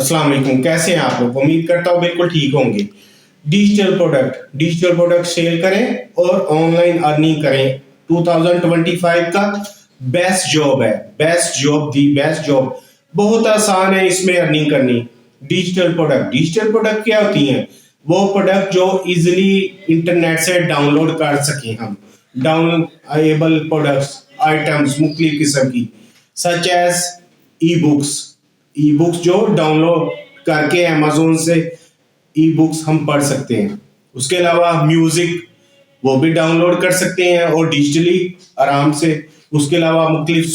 अस्सलाम वालेकुम, कैसे हैं आप लोग? उम्मीद करता हूँ बिल्कुल ठीक होंगे। डिजिटल प्रोडक्ट सेल करें और ऑनलाइन अर्निंग करें। 2025 का बेस्ट जॉब। बहुत आसान है इसमें अर्निंग करनी। डिजिटल प्रोडक्ट क्या होती हैं? वो प्रोडक्ट जो इजीली इंटरनेट से डाउनलोड कर सकें हम। डाउनलोडेबल प्रोडक्ट्स, आइटम्स मुख्तलिफ किस्म की, सच एज ई बुक्स जो डाउनलोड करके अमेजोन से ई बुक्स हम पढ़ सकते हैं। उसके अलावा म्यूजिक वो भी डाउनलोड कर सकते हैं और डिजिटली आराम से। उसके अलावा मुख्तलिफ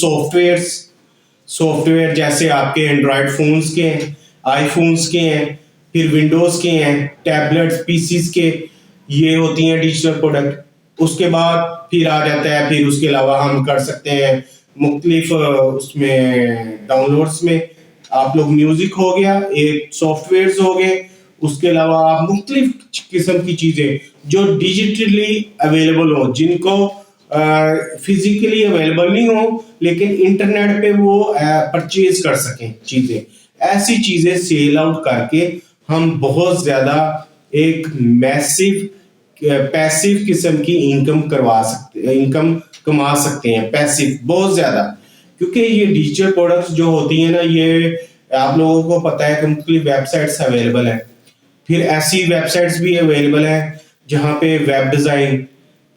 सॉफ्टवेयर जैसे आपके एंड्रॉयड फोन्स के हैं, आईफोन्स के हैं, फिर विंडोज के हैं, टैबलेट्स पीसीस के, ये होती हैं डिजिटल प्रोडक्ट। उसके बाद फिर आ जाता है, फिर उसके अलावा हम कर सकते हैं मुख्तलिफ उसमें डाउनलोड्स में आप लोग म्यूजिक हो गया, एक सॉफ्टवेयर हो गए। उसके अलावा आप मुख्तलिफ किस्म की चीजें जो डिजिटली अवेलेबल हो, जिनको फिजिकली अवेलेबल नहीं हो लेकिन इंटरनेट पे वो परचेज कर सकें चीजें, ऐसी चीजें सेल आउट करके हम बहुत ज्यादा एक मैसिव पैसिव किस्म की इनकम कमा सकते हैं, पैसिव बहुत ज्यादा। क्योंकि ये डिजिटल प्रोडक्ट्स जो होती हैं ना, ये आप लोगों को पता है कि मुख्तलिफ वेबसाइट्स अवेलेबल हैं। फिर ऐसी वेबसाइट्स भी अवेलेबल हैं जहाँ पे वेब डिज़ाइन,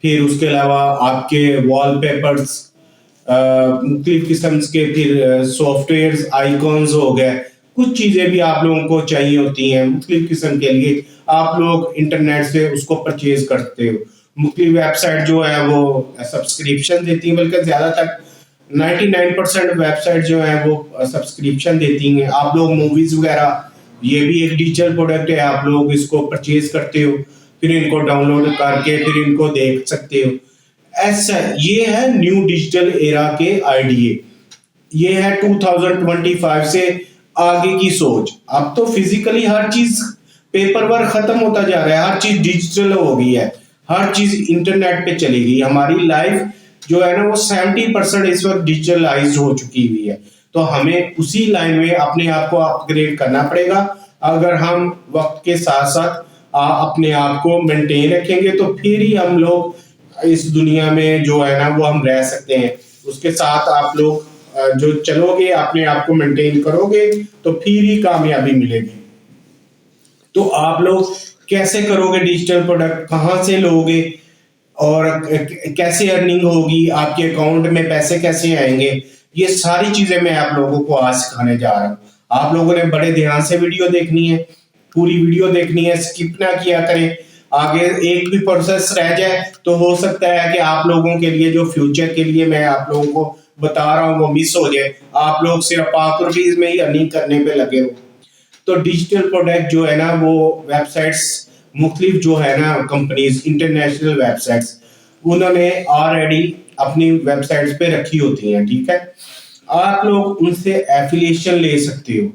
फिर उसके अलावा आपके वॉलपेपर्स, मुख्तलिफ किस्म के फिर सॉफ्टवेयर आइकॉन्स हो गए। कुछ चीज़ें भी आप लोगों को चाहिए होती हैं मुख्तलिफ किस्म के लिए, आप लोग इंटरनेट से उसको परचेज करते हो। मुख्तलिफ वेबसाइट जो है वो सब्सक्रिप्शन देती हैं, बल्कि ज़्यादातर 99% वेबसाइट जो है वो सब्सक्रिप्शन देती हैं। आप लोग मूवीज वगैरह, ये भी एक डिजिटल प्रोडक्ट है, आप लोग इसको परचेज करते हो, फिर इनको डाउनलोड करके फिर इनको देख सकते हो। ऐसा ये है न्यू डिजिटल एरा के आइडिये। ये है 2025 से आगे की सोच। अब तो फिजिकली हर चीज पेपर वर्क खत्म होता जा रहा है, हर चीज डिजिटल हो गई है, हर चीज इंटरनेट पे चली गई। हमारी लाइफ जो है ना वो 70% इस वक्त डिजिटलाइज हो चुकी हुई है। तो हमें उसी लाइन में अपने आप को अपग्रेड करना पड़ेगा। अगर हम वक्त के साथ साथ अपने आप को मेंटेन रखेंगे तो फिर ही हम लोग इस दुनिया में जो है ना वो हम रह सकते हैं। उसके साथ आप लोग जो चलोगे, अपने आप को मेंटेन करोगे तो फिर ही कामयाबी मिलेगी। तो आप लोग कैसे करोगे डिजिटल प्रोडक्ट, कहाँ से लोगे और कैसे अर्निंग होगी, आपके अकाउंट में पैसे कैसे आएंगे, ये सारी चीजें मैं आप लोगों को आज सिखाने जा रहा हूँ। आप लोगों ने बड़े ध्यान से वीडियो देखनी है, पूरी वीडियो देखनी है, स्किप ना किया करें। आगे एक भी प्रोसेस रह जाए तो हो सकता है कि आप लोगों के लिए जो फ्यूचर के लिए मैं आप लोगों को बता रहा हूँ वो मिस हो जाए। आप लोग सिर्फ ₹5 में ही अर्निंग करने पे लगे हो। तो डिजिटल प्रोडक्ट जो है ना वो वेबसाइट्स मुख्तलिफ जो है ना कंपनीज, इंटरनेशनल वेबसाइट्स, उन्होंने ऑलरेडी अपनी वेबसाइट्स पे रखी होती हैं, ठीक है। आप लोग उनसे एफिलिएशन ले सकते हो।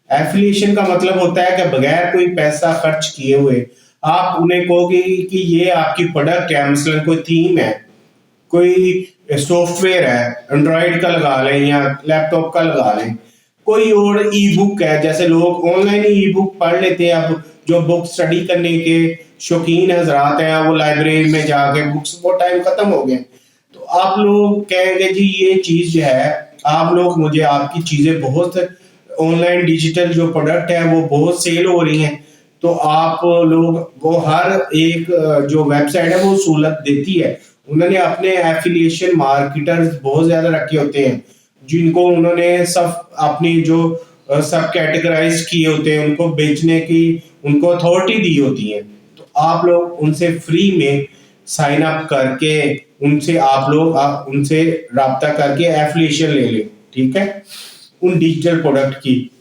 एफिलिएशन का मतलब होता है कि बगैर कोई पैसा खर्च किए हुए आप उन्हें कहोगे कि ये आपकी प्रोडक्ट है, मसलन कोई थीम है, कोई सॉफ्टवेयर है, एंड्रॉइड का लगा लें या लैपटॉप का लगा लें, कोई और ई बुक है, जैसे लोग ऑनलाइन ही ई बुक पढ़ लेते हैं। अब जो बुक स्टडी करने के शौकीन हजरात हैं वो लाइब्रेरी में जाके बुक्स, वो टाइम खत्म हो गए। तो आप लोग कहेंगे जी ये चीज जो है, आप लोग मुझे आपकी चीजें बहुत ऑनलाइन डिजिटल जो प्रोडक्ट है वो बहुत सेल हो रही हैं, तो आप लोग वो हर एक जो वेबसाइट है वो सहूलत देती है। उन्होंने अपने एफिलिएशन मार्केटर्स बहुत ज्यादा रखे होते हैं, जिनको उन्होंने सब अपनी जो सब कैटेगराइज किए होते हैं, उनको बेचने की उनको अथॉरिटी दी होती है। तो आप लोग उनसे फ्री में साइन अप करके आप उनसे राब्ता करके एफिलिएशन ले लें, ठीक है, उन डिजिटल प्रोडक्ट की।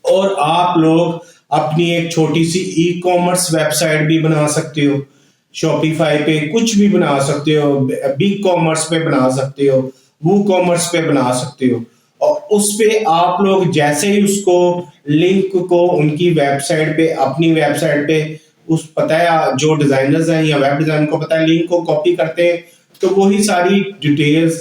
और आप लोग अपनी एक छोटी सी ई कॉमर्स वेबसाइट भी बना सकते हो, शॉपिफाई पे कुछ भी बना सकते हो, बिग कॉमर्स पे बना सकते हो, वो कॉमर्स पे बना सकते हो। और उस पे आप लोग जैसे ही उसको लिंक को उनकी वेबसाइट पे, अपनी वेबसाइट पे, उस पता है जो डिजाइनर्स हैं या वेब डिजाइन को पता है, लिंक को कॉपी करते हैं तो वही सारी डिटेल्स,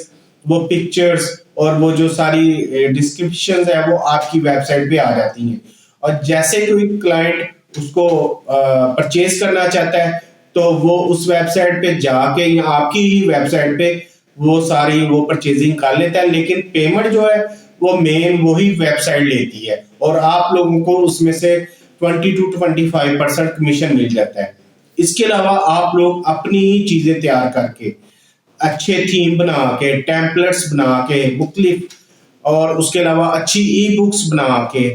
वो पिक्चर्स और वो जो सारी डिस्क्रिप्शन है वो आपकी वेबसाइट पे आ जाती हैं। और जैसे कोई क्लाइंट उसको परचेज करना चाहता है तो वो उस वेबसाइट पे जाके या आपकी ही वेबसाइट पे वो सारी वो परचेजिंग कर लेता है, लेकिन पेमेंट जो है वो मेन वही वेबसाइट लेती है और आप लोगों को उसमें से 20 to 25% कमीशन मिल जाता है। इसके अलावा आप लोग अपनी ही चीजें तैयार करके अच्छे थीम बना के, टेम्पलेट्स बना के, बुकलेट और उसके अलावा अच्छी ई बुक्स बना के,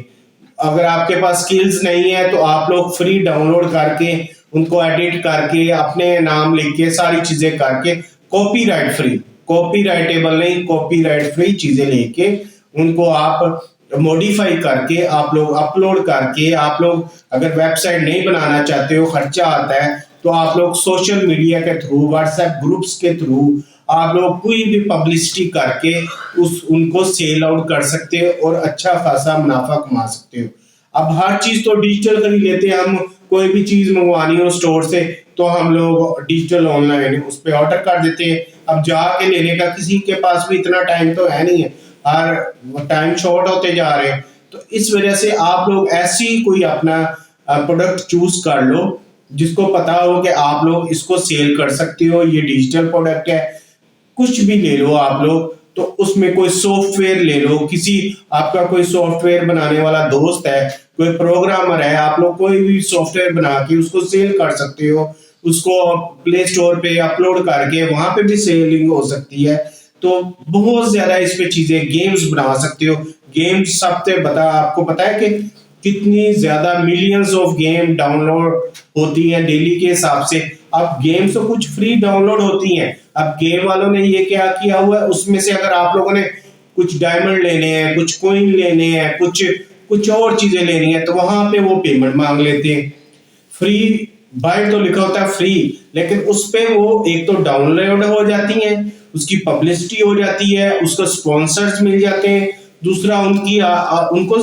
अगर आपके पास स्किल्स नहीं है तो आप लोग फ्री डाउनलोड करके उनको एडिट करके अपने नाम लिख के सारी चीजें करके कॉपीराइट फ्री, कॉपीराइटेबल नहीं, कॉपीराइट फ्री चीजें लेके उनको आप मॉडिफाई करके आप लोग अपलोड करके, आप लोग अगर वेबसाइट नहीं बनाना चाहते हो, खर्चा आता है, तो आप लोग सोशल मीडिया के थ्रू, व्हाट्सएप ग्रुप्स के थ्रू आप लोग कोई भी पब्लिसिटी करके उनको सेल आउट कर सकते हो और अच्छा खासा मुनाफा कमा सकते हो। अब हर चीज तो डिजिटल कर ही लेते हैं हम, कोई भी चीज मंगवानी हो स्टोर से तो हम लोग डिजिटल ऑनलाइन उस पर ऑर्डर कर देते हैं। अब जाके लेने का किसी के पास भी इतना टाइम तो है नहीं है, हर टाइम शॉर्ट होते जा रहे हैं। तो इस वजह से आप लोग ऐसी कोई अपना प्रोडक्ट चूज कर लो जिसको पता हो कि आप लोग इसको सेल कर सकते हो, ये डिजिटल प्रोडक्ट है। कुछ भी ले लो आप लोग, तो उसमें कोई सॉफ्टवेयर ले लो, किसी आपका कोई सॉफ्टवेयर बनाने वाला दोस्त है, कोई प्रोग्रामर है, आप लोग कोई भी सॉफ्टवेयर बना के उसको सेल कर सकते हो, उसको प्ले स्टोर पे अपलोड करके वहां पे भी सेलिंग हो सकती है। तो बहुत ज्यादा इस पे चीजें, गेम्स बना सकते हो, गेम्स सबसे आपको पता है कि कितनी ज्यादा मिलियंस ऑफ गेम डाउनलोड होती हैं डेली के हिसाब से। अब गेम्स तो कुछ फ्री डाउनलोड होती हैं, अब गेम वालों ने ये क्या किया हुआ है, उसमें से अगर आप लोगों ने कुछ डायमंड लेने हैं, कुछ कॉइन लेने हैं, कुछ और चीजें लेनी है तो वहां पे वो पेमेंट मांग लेते हैं। फ्री बाय तो लिखा होता है फ्री, लेकिन उस पे वो एक तो डाउनलोड हो जाती है, उसकी पब्लिसिटी हो जाती है, उसको स्पॉन्सर्स मिल जाते हैं, दूसरा उनको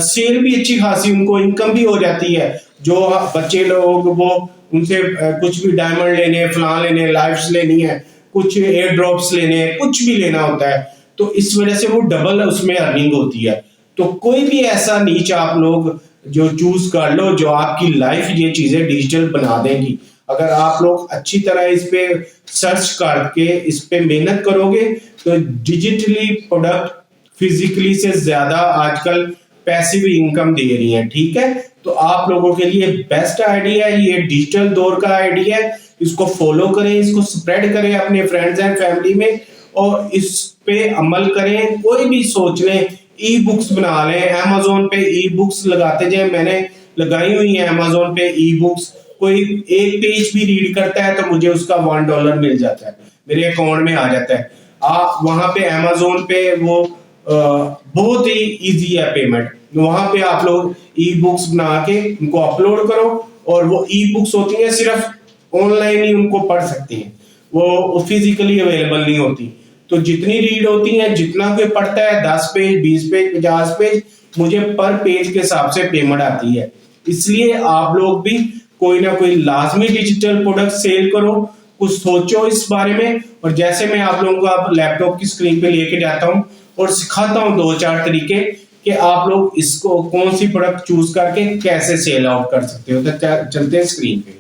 सेल भी अच्छी खासी, उनको इनकम भी हो जाती है। जो बच्चे लोग वो उनसे कुछ भी डायमंड लेने, फलां लेने, लाइव्स लेनी है, कुछ एयर ड्रॉप्स लेने, कुछ भी लेना होता है, तो इस वजह से वो डबल उसमें अर्निंग होती है। तो कोई भी ऐसा नीच आप लोग जो चूज कर लो जो आपकी लाइफ ये चीजें डिजिटल बना देंगी। अगर आप लोग अच्छी तरह इस पे सर्च करके इस पे मेहनत करोगे तो डिजिटली प्रोडक्ट फिजिकली से ज्यादा आजकल पैसिव इनकम दे रही है। ठीक है, तो आप लोगों के लिए बेस्ट आइडिया है, ये डिजिटल दौर का आइडिया है, इसको फॉलो करें, इसको स्प्रेड करें अपने फ्रेंड्स एंड फैमिली में और इस पे अमल करें। कोई भी सोच लें, ई बुक्स बना लें, अमेज़न पे ई बुक्स लगाते जाए, मैंने लगाई हुई है अमेज़न पे ई बुक्स। कोई एक पेज भी रीड करता है तो मुझे उसका $1 मिल जाता है, मेरे अकाउंट में आ जाता है। आप वहां पे अमेज़न पे वो बहुत ही इजी है पेमेंट, वहां पे आप लोग ई बुक्स बना के उनको अपलोड करो और वो ई बुक्स होती हैं सिर्फ ऑनलाइन ही उनको पढ़ सकती हैं, वो फिजिकली अवेलेबल नहीं होती। तो जितनी रीड होती है, जितना कोई पढ़ता है 10 पेज, 20 पेज, 50 पेज, मुझे पर पेज के हिसाब से पेमेंट आती है। इसलिए आप लोग भी कोई ना कोई लाजमी डिजिटल प्रोडक्ट सेल करो, कुछ सोचो इस बारे में। और जैसे मैं आप लोगों को आप लैपटॉप की स्क्रीन पे लेके जाता हूँ और सिखाता हूँ 2-4 तरीके कि आप लोग इसको कौन सी प्रोडक्ट चूज करके कैसे सेल आउट कर सकते हो। तो चलते हैं स्क्रीन पे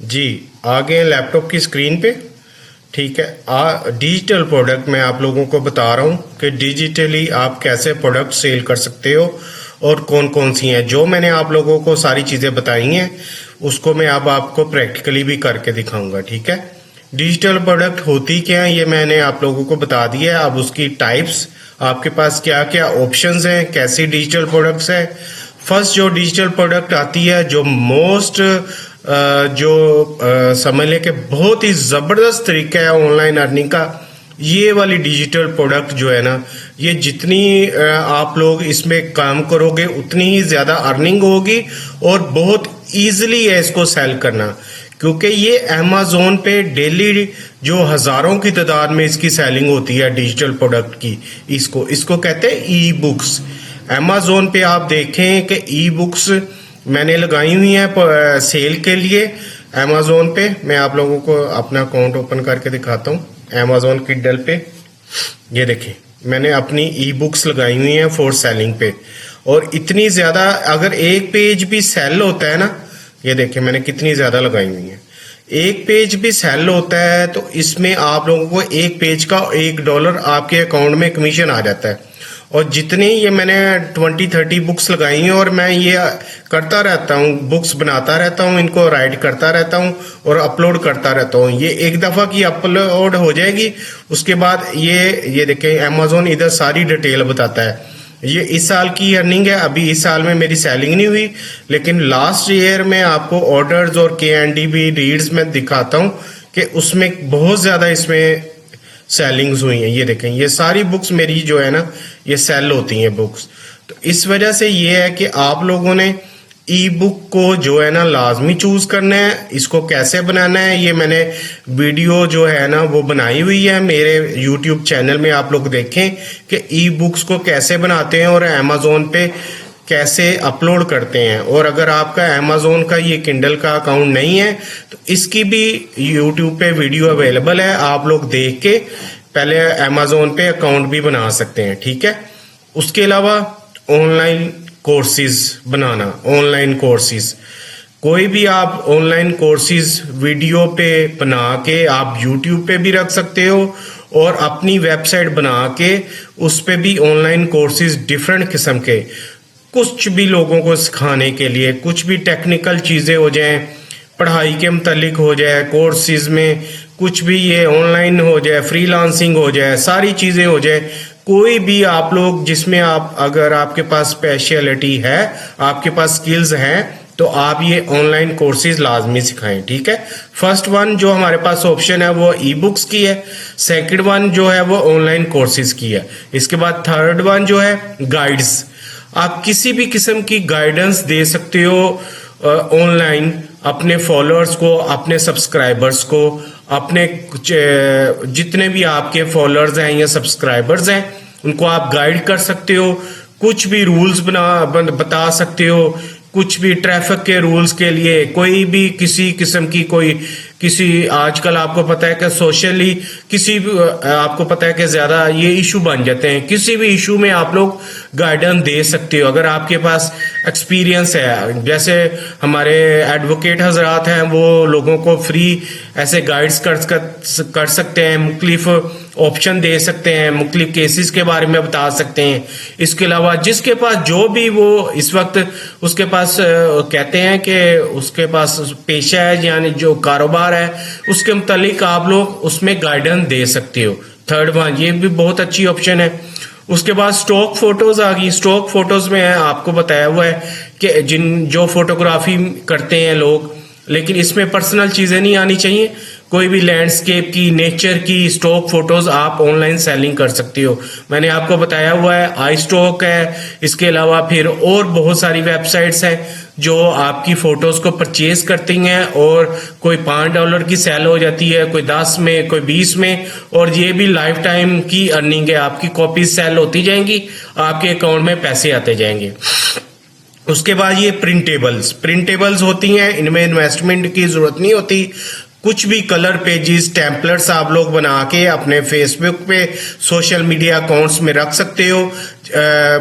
जी, आगे लैपटॉप की स्क्रीन पे। ठीक है, डिजिटल प्रोडक्ट मैं आप लोगों को बता रहा हूँ कि डिजिटली आप कैसे प्रोडक्ट सेल कर सकते हो और कौन कौन सी हैं। जो मैंने आप लोगों को सारी चीज़ें बताई हैं उसको मैं अब आपको प्रैक्टिकली भी करके दिखाऊंगा। ठीक है, डिजिटल प्रोडक्ट होती क्या है ये मैंने आप लोगों को बता दिया है। अब उसकी टाइप्स, आपके पास क्या क्या ऑप्शंस हैं, कैसी डिजिटल प्रोडक्ट्स है। फर्स्ट जो डिजिटल प्रोडक्ट आती है, जो मोस्ट समझ लें कि बहुत ही ज़बरदस्त तरीका है ऑनलाइन अर्निंग का, ये वाली डिजिटल प्रोडक्ट जो है ना, ये जितनी आप लोग इसमें काम करोगे उतनी ही ज़्यादा अर्निंग होगी और बहुत ईजिली है इसको सेल करना, क्योंकि ये अमेज़न पे डेली जो हज़ारों की तादाद में इसकी सेलिंग होती है डिजिटल प्रोडक्ट की। इसको कहते हैं ई बुक्स। अमेज़न पे आप देखें कि ई बुक्स मैंने लगाई हुई हैं सेल के लिए अमेज़न पे। मैं आप लोगों को अपना अकाउंट ओपन करके दिखाता हूँ अमेज़न किंडल पे। ये देखें, मैंने अपनी ई बुक्स लगाई हुई हैं फॉर सेलिंग पे, और इतनी ज़्यादा अगर एक पेज भी सेल होता है ना, ये देखिए मैंने कितनी ज़्यादा लगाई हुई है, एक पेज भी सेल होता है तो इसमें आप लोगों को एक पेज का $1 आपके अकाउंट में कमीशन आ जाता है। और जितनी ये मैंने 20-30 बुक्स लगाई हैं और मैं ये करता रहता हूँ, बुक्स बनाता रहता हूँ, इनको राइट करता रहता हूँ और अपलोड करता रहता हूँ। ये एक दफ़ा की अपलोड हो जाएगी, उसके बाद ये देखिए अमेज़ॉन इधर सारी डिटेल बताता है। ये इस साल की अर्निंग है, अभी इस साल में मेरी सेलिंग नहीं हुई, लेकिन लास्ट ईयर में आपको ऑर्डर्स और KNDB रीड्स में दिखाता हूँ कि उसमें बहुत ज़्यादा इसमें सेलिंग्स हुई हैं। ये देखें, ये सारी बुक्स मेरी जो है ना ये सेल होती हैं बुक्स। तो इस वजह से ये है कि आप लोगों ने ई बुक को जो है ना लाजमी चूज करना है। इसको कैसे बनाना है ये मैंने वीडियो जो है ना वो बनाई हुई है मेरे यूट्यूब चैनल में, आप लोग देखें कि ई बुक्स को कैसे बनाते हैं और अमेज़ॉन पे कैसे अपलोड करते हैं। और अगर आपका अमेज़ॉन का ये किंडल का अकाउंट नहीं है तो इसकी भी यूट्यूब पे वीडियो अवेलेबल है, आप लोग देख के पहले अमेज़ॉन पे अकाउंट भी बना सकते हैं, ठीक है। उसके अलावा ऑनलाइन कोर्सेज बनाना, ऑनलाइन कोर्सेज कोई भी आप ऑनलाइन कोर्सेज वीडियो पे बना के आप यूट्यूब पे भी रख सकते हो और अपनी वेबसाइट बना के उस पे भी ऑनलाइन कोर्सेज डिफरेंट किस्म के कुछ भी लोगों को सिखाने के लिए, कुछ भी टेक्निकल चीज़ें हो जाएं, पढ़ाई के मुतालिक हो जाए, कोर्सेज में कुछ भी ये ऑनलाइन हो जाए, फ्रीलांसिंग हो जाए, सारी चीज़ें हो जाए, कोई भी आप लोग जिसमें आप अगर आपके पास स्पेशलिटी है, आपके पास स्किल्स हैं, तो आप ये ऑनलाइन कोर्सेज लाजमी सिखाएं, ठीक है। फर्स्ट वन जो हमारे पास ऑप्शन है वो ई बुक्स की है, सेकंड वन जो है वो ऑनलाइन कोर्सेज की है, इसके बाद थर्ड वन जो है गाइड्स। आप किसी भी किस्म की गाइडेंस दे सकते हो ऑनलाइन अपने फॉलोअर्स को, अपने सब्सक्राइबर्स को, अपने जितने भी आपके फॉलोअर्स हैं या सब्सक्राइबर्स हैं उनको आप गाइड कर सकते हो, कुछ भी रूल्स बता सकते हो, कुछ भी ट्रैफिक के रूल्स के लिए कोई भी किसी किस्म की किसी आजकल आपको पता है कि सोशली किसी भी आपको पता है कि ज़्यादा ये इशू बन जाते हैं, किसी भी इशू में आप लोग गाइडेंस दे सकते हो अगर आपके पास एक्सपीरियंस है। जैसे हमारे एडवोकेट हजरात हैं वो लोगों को फ्री ऐसे गाइड्स कर सकते हैं, मुख्तलिफ ऑप्शन दे सकते हैं, मुख्तलिफ केसेस के बारे में बता सकते हैं। इसके अलावा जिसके पास जो भी वो इस वक्त उसके पास कहते हैं कि उसके पास पेशा है यानी जो कारोबार है उसके मुतालिक आप लोग उसमें गाइडेंस दे सकते हो। थर्ड वन ये भी बहुत अच्छी ऑप्शन है। उसके बाद स्टॉक फोटोज आ गई। स्टॉक फोटोज में आपको बताया हुआ है कि जो फोटोग्राफी करते हैं लोग, लेकिन इसमें पर्सनल चीजें नहीं आनी चाहिए, कोई भी लैंडस्केप की, नेचर की स्टॉक फोटोज आप ऑनलाइन सेलिंग कर सकती हो। मैंने आपको बताया हुआ है आई स्टॉक है, इसके अलावा फिर और बहुत सारी वेबसाइट्स हैं जो आपकी फोटोज को परचेज करती हैं और कोई $5 की सेल हो जाती है, कोई 10 में, कोई 20 में, और ये भी लाइफ टाइम की अर्निंग है। आपकी कॉपीज सेल होती जाएंगी, आपके अकाउंट में पैसे आते जाएंगे। उसके बाद ये प्रिंटेबल्स होती हैं, इनमें इन्वेस्टमेंट की जरूरत नहीं होती। कुछ भी कलर पेजेस, टेम्पलेट्स आप लोग बना के अपने फेसबुक पे, सोशल मीडिया अकाउंट्स में रख सकते हो।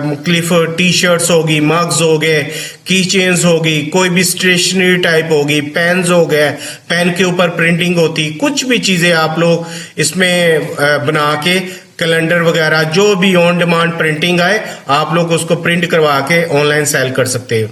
मुख्तलिफ टी शर्ट्स होगी, मग्स हो गए, की चेन्स होगी, कोई भी स्टेशनरी टाइप होगी, पेन्स हो गए, पेन के ऊपर प्रिंटिंग होती, कुछ भी चीज़ें आप लोग इसमें बना के कैलेंडर वगैरह जो भी ऑन डिमांड प्रिंटिंग आए आप लोग उसको प्रिंट करवा के ऑनलाइन सेल कर सकते हो।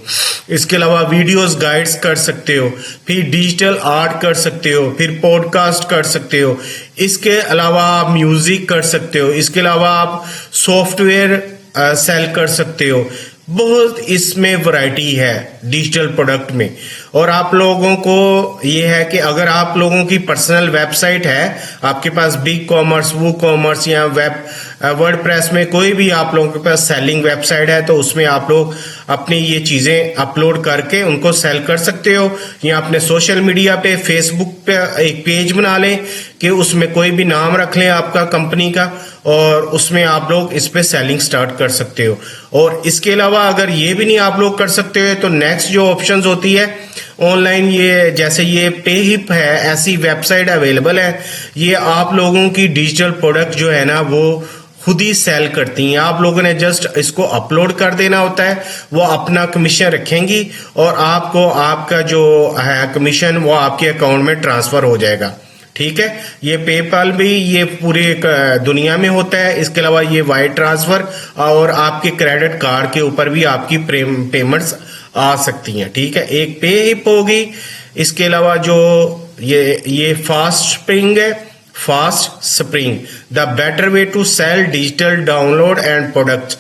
इसके अलावा वीडियोस गाइड्स कर सकते हो, फिर डिजिटल आर्ट कर सकते हो, फिर पॉडकास्ट कर सकते हो, इसके अलावा आप म्यूजिक कर सकते हो, इसके अलावा आप सॉफ्टवेयर सेल कर सकते हो। बहुत इसमें वैरायटी है डिजिटल प्रोडक्ट में। और आप लोगों को ये है कि अगर आप लोगों की पर्सनल वेबसाइट है, आपके पास बिग कॉमर्स, वो कॉमर्स या वर्डप्रेस में कोई भी आप लोगों के पास सेलिंग वेबसाइट है, तो उसमें आप लोग अपनी ये चीज़ें अपलोड करके उनको सेल कर सकते हो। या अपने सोशल मीडिया पे, फेसबुक पे एक पेज बना लें कि उसमें कोई भी नाम रख लें आपका कंपनी का, और उसमें आप लोग इस पे सेलिंग स्टार्ट कर सकते हो। और इसके अलावा अगर ये भी नहीं आप लोग कर सकते हो तो नेक्स्ट जो ऑप्शंस होती है ऑनलाइन, ये जैसे ये पेहिप है, ऐसी वेबसाइट अवेलेबल है। ये आप लोगों की डिजिटल प्रोडक्ट जो है ना वो खुद ही सेल करती हैं। आप लोगों ने जस्ट इसको अपलोड कर देना होता है, वो अपना कमीशन रखेंगी और आपको आपका जो है कमीशन वो आपके अकाउंट में ट्रांसफर हो जाएगा। ठीक है, ये पेपाल भी ये पूरी दुनिया में होता है। इसके अलावा ये वायर ट्रांसफर और आपके क्रेडिट कार्ड के ऊपर भी आपकी पेमेंट्स आ सकती हैं। ठीक है, एक पे हिप होगी। इसके अलावा जो ये फास्ट स्प्रिंग है, FastSpring the better way to sell digital download and products.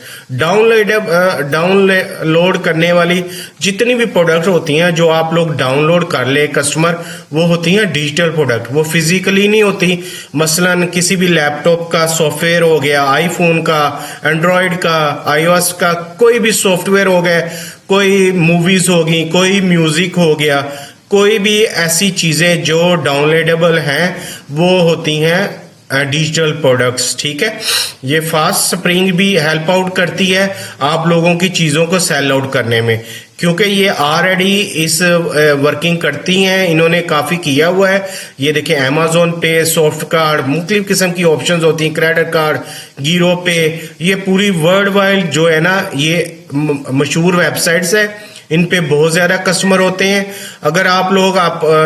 Download करने वाली जितनी भी प्रोडक्ट होती हैं जो आप लोग डाउनलोड कर ले कस्टमर, वो होती हैं डिजिटल प्रोडक्ट, वो फिजिकली नहीं होती। मसलन किसी भी लैपटॉप का सॉफ्टवेयर हो गया, आईफोन का, एंड्रॉयड का, iOS का कोई भी सॉफ्टवेयर हो गया, कोई मूवीज होगी, कोई म्यूजिक हो गया, कोई भी ऐसी चीजें जो डाउनलोडेबल हैं वो होती हैं डिजिटल प्रोडक्ट्स। ठीक है, ये फास्ट स्प्रिंग भी हेल्प आउट करती है आप लोगों की चीजों को सेल आउट करने में, क्योंकि ये ऑलरेडी इस वर्किंग करती हैं, इन्होंने काफी किया हुआ है। ये देखिए अमेजोन पे, सॉफ्ट कार्ड, मुख्तलिफ किस्म की ऑप्शंस होती हैं, क्रेडिट कार्ड, गिरो पे, ये पूरी वर्ल्ड वाइड जो है ना ये मशहूर वेबसाइट्स है। इन पे बहुत ज्यादा कस्टमर होते हैं। अगर आप लोग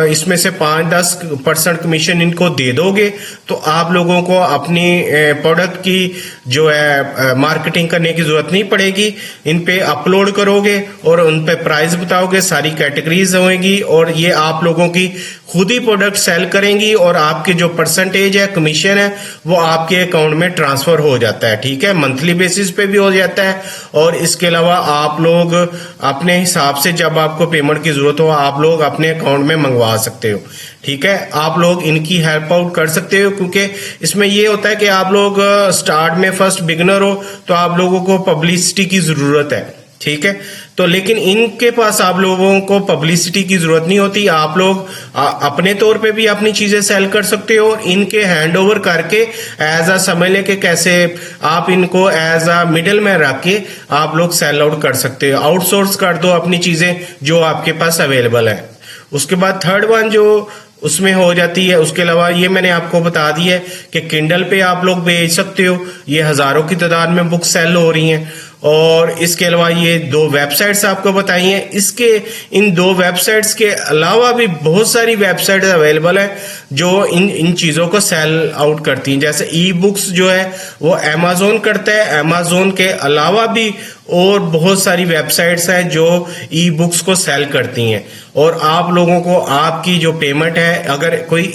इसमें से 5-10% कमीशन इनको दे दोगे तो आप लोगों को अपनी प्रोडक्ट की जो है मार्केटिंग करने की जरूरत नहीं पड़ेगी। इन पे अपलोड करोगे और उन पे प्राइस बताओगे, सारी कैटेगरीज होंगी और ये आप लोगों की खुद ही प्रोडक्ट सेल करेंगी और आपके जो परसेंटेज है, कमीशन है, वो आपके अकाउंट में ट्रांसफर हो जाता है। ठीक है, मंथली बेसिस पे भी हो जाता है और इसके अलावा आप लोग अपने हिसाब से जब आपको पेमेंट की जरूरत हो आप लोग अपने अकाउंट में मंगवा सकते हो। ठीक है, आप लोग इनकी हेल्प आउट कर सकते हो, क्योंकि इसमें ये होता है कि आप लोग स्टार्ट में फर्स्ट बिगनर हो तो आप लोगों को पब्लिसिटी की जरूरत है। ठीक है, तो लेकिन इनके पास आप लोगों को पब्लिसिटी की जरूरत नहीं होती। आप लोग अपने तौर पे भी अपनी चीजें सेल कर सकते हो और इनके हैंड ओवर करके एज अ समझ ले के कैसे आप इनको एज अ मिडिल में रख के आप लोग सेल आउट कर सकते हो, आउटसोर्स कर दो अपनी चीजें जो आपके पास अवेलेबल है। उसके बाद थर्ड वन जो उसमें हो जाती है, उसके अलावा ये मैंने आपको बता दिया है कि किंडल पे आप लोग भेज सकते हो, ये हजारों की तादाद में बुक सेल हो रही हैं। और इसके अलावा ये 2 वेबसाइट्स आपको बताई हैं। इसके इन 2 वेबसाइट्स के अलावा भी बहुत सारी वेबसाइट्स अवेलेबल है जो इन चीजों को सेल आउट करती हैं। जैसे ई बुक्स जो है वो अमेजोन करता है, अमेजोन के अलावा भी और बहुत सारी वेबसाइट्स हैं जो ई बुक्स को सेल करती हैं। और आप लोगों को आपकी जो पेमेंट है, अगर कोई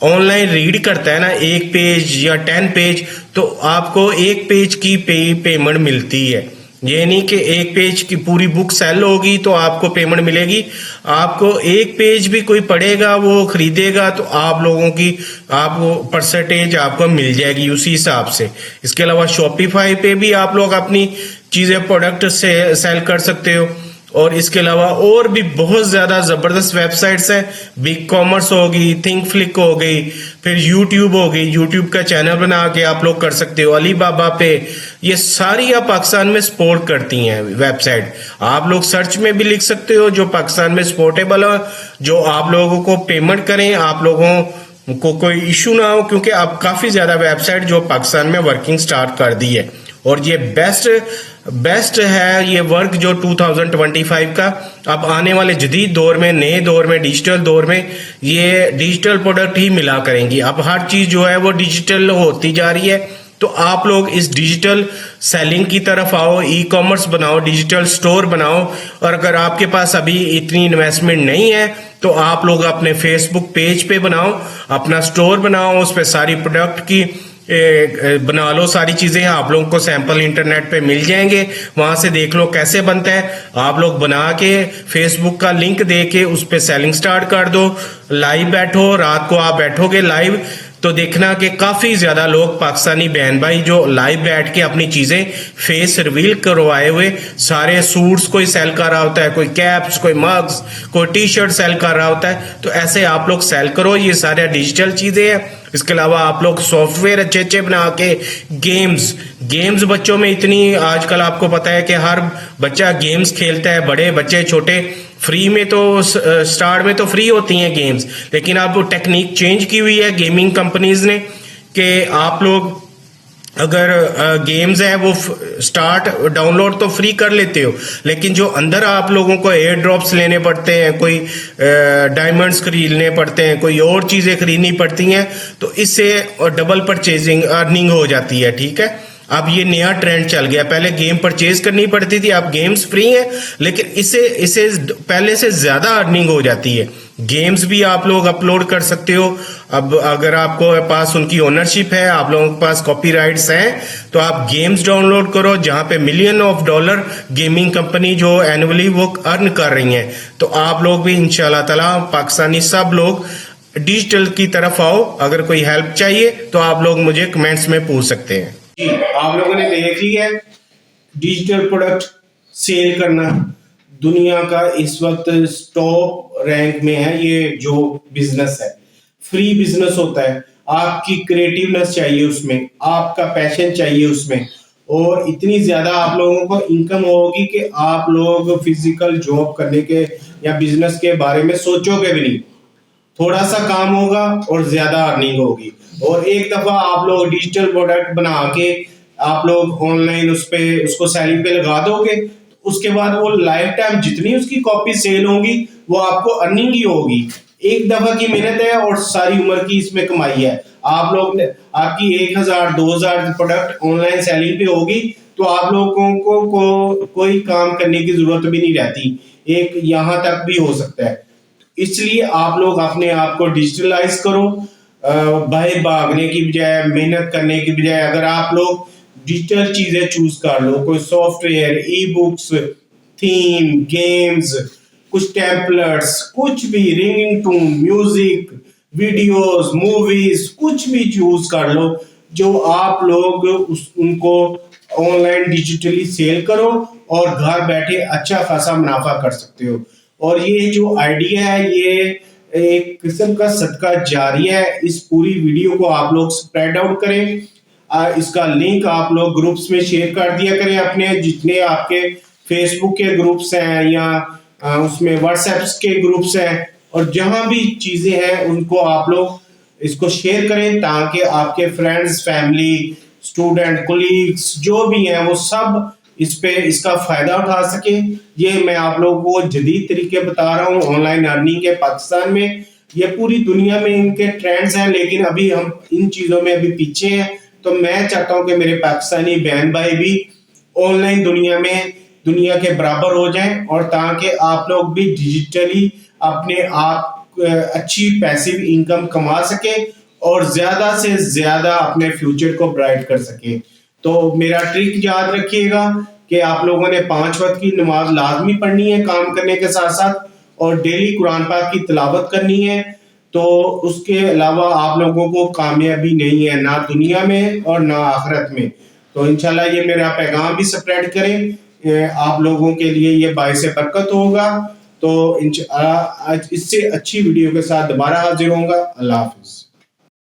ऑनलाइन रीड करता है ना 1 पेज या 10 पेज, तो आपको 1 पेज की पेमेंट मिलती है। ये नहीं कि 1 पेज की पूरी बुक सेल होगी तो आपको पेमेंट मिलेगी। आपको 1 पेज भी कोई पढ़ेगा, वो खरीदेगा, तो आप लोगों की आपको परसेंटेज आपको मिल जाएगी उसी हिसाब से। इसके अलावा शॉपिफाई पे भी आप लोग अपनी चीजें, प्रोडक्ट से सेल कर सकते हो। और इसके अलावा और भी बहुत ज्यादा जबरदस्त वेबसाइट्स हैं। बिग कॉमर्स होगी, थिंक फ्लिक हो गई, फिर यूट्यूब हो गई, यूट्यूब का चैनल बना के आप लोग कर सकते हो। अलीबाबा पे, ये सारी आप पाकिस्तान में सपोर्ट करती हैं वेबसाइट। आप लोग सर्च में भी लिख सकते हो जो पाकिस्तान में सपोर्टेबल हो, जो आप लोगों को पेमेंट करें, आप लोगों को कोई इशू ना हो, क्योंकि अब काफी ज्यादा वेबसाइट जो पाकिस्तान में वर्किंग स्टार्ट कर दी है। और ये बेस्ट है ये वर्क जो 2025 का। अब आने वाले जदीद दौर में, नए दौर में, डिजिटल दौर में ये डिजिटल प्रोडक्ट ही मिला करेंगी। अब हर चीज जो है वो डिजिटल होती जा रही है, तो आप लोग इस डिजिटल सेलिंग की तरफ आओ, ई कॉमर्स बनाओ, डिजिटल स्टोर बनाओ। और अगर आपके पास अभी इतनी इन्वेस्टमेंट नहीं है तो आप लोग अपने फेसबुक पेज पे बनाओ, अपना स्टोर बनाओ, उस पर सारी प्रोडक्ट की बना लो, सारी चीजें आप लोगों को सैंपल इंटरनेट पे मिल जाएंगे, वहां से देख लो कैसे बनता है। आप लोग बना के फेसबुक का लिंक दे के उस पे सेलिंग स्टार्ट कर दो। लाइव बैठो, रात को आप बैठोगे लाइव तो देखना कि काफी ज्यादा लोग पाकिस्तानी बहन भाई जो लाइव बैठ के अपनी चीजें फेस रिवील करवाए हुए, सारे सूट्स कोई सेल कर रहा होता है, कोई कैप्स, कोई मग्स, कोई टी शर्ट सेल कर रहा होता है। तो ऐसे आप लोग सेल करो, ये सारे डिजिटल चीजें हैं। इसके अलावा आप लोग सॉफ्टवेयर अच्छे अच्छे बना के गेम्स बच्चों में इतनी आजकल आपको पता है कि हर बच्चा गेम्स खेलता है, बड़े बच्चे छोटे। फ्री में तो स्टार्ट में तो फ्री होती हैं गेम्स, लेकिन अब टेक्निक चेंज की हुई है गेमिंग कंपनीज ने कि आप लोग अगर गेम्स है वो स्टार्ट डाउनलोड तो फ्री कर लेते हो, लेकिन जो अंदर आप लोगों को एयर ड्रॉप्स लेने पड़ते हैं, कोई डायमंड्स खरीदने पड़ते हैं, कोई और चीजें खरीदनी पड़ती हैं, तो इससे डबल परचेजिंग अर्निंग हो जाती है। ठीक है, अब ये नया ट्रेंड चल गया। पहले गेम परचेज करनी पड़ती थी, अब गेम्स फ्री हैं, लेकिन इसे पहले से ज्यादा अर्निंग हो जाती है। गेम्स भी आप लोग अपलोड कर सकते हो। अब अगर आपको पास उनकी ओनरशिप है, आप लोगों के पास कॉपीराइट्स हैं, तो आप गेम्स डाउनलोड करो जहां पे million of dollar gaming company जो एनुअली वो अर्न कर रही हैं। तो आप लोग भी इंशाल्लाह ताला, पाकिस्तानी सब लोग डिजिटल की तरफ आओ। अगर कोई हेल्प चाहिए तो आप लोग मुझे कमेंट्स में पूछ सकते हैं। जी, आप लोगों ने देख लिया है डिजिटल प्रोडक्ट सेल करना दुनिया का इस वक्त टॉप रैंक में है। ये जो बिजनेस है फ्री बिजनेस होता है। आपकी क्रिएटिवनेस चाहिए उसमें, आपका पैशन चाहिए उसमें, और इतनी ज्यादा आप लोगों को इनकम होगी कि आप लोग फिजिकल जॉब करने के या बिजनेस के बारे में सोचोगे भी नहीं। थोड़ा सा काम होगा और ज्यादा अर्निंग होगी। और एक दफा आप लोग डिजिटल प्रोडक्ट बना के आप लोग ऑनलाइन उसको सेलिंग पे लगा दोगे, तो उसके बाद वो लाइफ टाइम जितनी उसकी कॉपी सेल होंगी वो आपको अर्निंग ही होगी। एक दफा की मेहनत है और सारी उम्र की इसमें कमाई है। आप लोग ने आपकी 1000 2000 प्रोडक्ट ऑनलाइन सेलिंग पे होगी तो आप लोगों को कोई काम करने की जरूरत भी नहीं रहती। एक यहाँ तक भी हो सकता है। इसलिए आप लोग अपने आप को डिजिटलाइज करो। बाहर भागने की बजाय, मेहनत करने की बजाय अगर आप लोग डिजिटल चीजें चूज कर लो, कोई software, e books, theme, games, कुछ टेम्पलेट्स, कुछ भी, ringing tone, music, videos, movies, कुछ भी चूज कर लो जो आप लोग उनको ऑनलाइन डिजिटली सेल करो और घर बैठे अच्छा खासा मुनाफा कर सकते हो। और ये जो आइडिया है ये एक किस्म का सदका जारिया है। इस पूरी वीडियो को आप लोग स्प्रेड आउट करें। इसका लिंक आप लोग ग्रुप्स में शेयर कर दिया करें, अपने जितने आपके फेसबुक के ग्रुप्स हैं या उसमें व्हाट्सएप के ग्रुप्स हैं, और जहां भी चीजें हैं उनको आप लोग इसको शेयर करें ताकि आपके फ्रेंड्स, फैमिली, स्टूडेंट, कोलीग्स जो भी हैं वो सब इसका फायदा उठा सके। ये मैं आप लोगों को जदीद तरीके बता रहा हूँ ऑनलाइन अर्निंग के। पाकिस्तान में ये पूरी दुनिया में इनके ट्रेंड्स हैं, लेकिन अभी हम इन चीजों में अभी पीछे हैं। तो मैं चाहता हूं कि मेरे पाकिस्तानी बहन भाई भी ऑनलाइन दुनिया में दुनिया के बराबर हो जाएं, और ताकि आप लोग भी डिजिटली अपने आप अच्छी पैसिव इनकम कमा सके और ज्यादा से ज्यादा अपने फ्यूचर को ब्राइट कर सके। तो मेरा ट्रिक याद रखिएगा कि आप लोगों ने 5 वक्त की नमाज लाजमी पढ़नी है काम करने के साथ साथ, और डेली कुरान पाक की तिलावत करनी है। तो उसके अलावा आप लोगों को कामयाबी नहीं है, ना दुनिया में और ना आखिरत में। तो इंशाल्लाह ये मेरा पैगाम भी स्प्रेड करें, आप लोगों के लिए ये बाइस बरकत होगा। तो इंशाल्लाह इससे अच्छी वीडियो के साथ दोबारा हाजिर होऊंगा। अल्लाह हाफिज।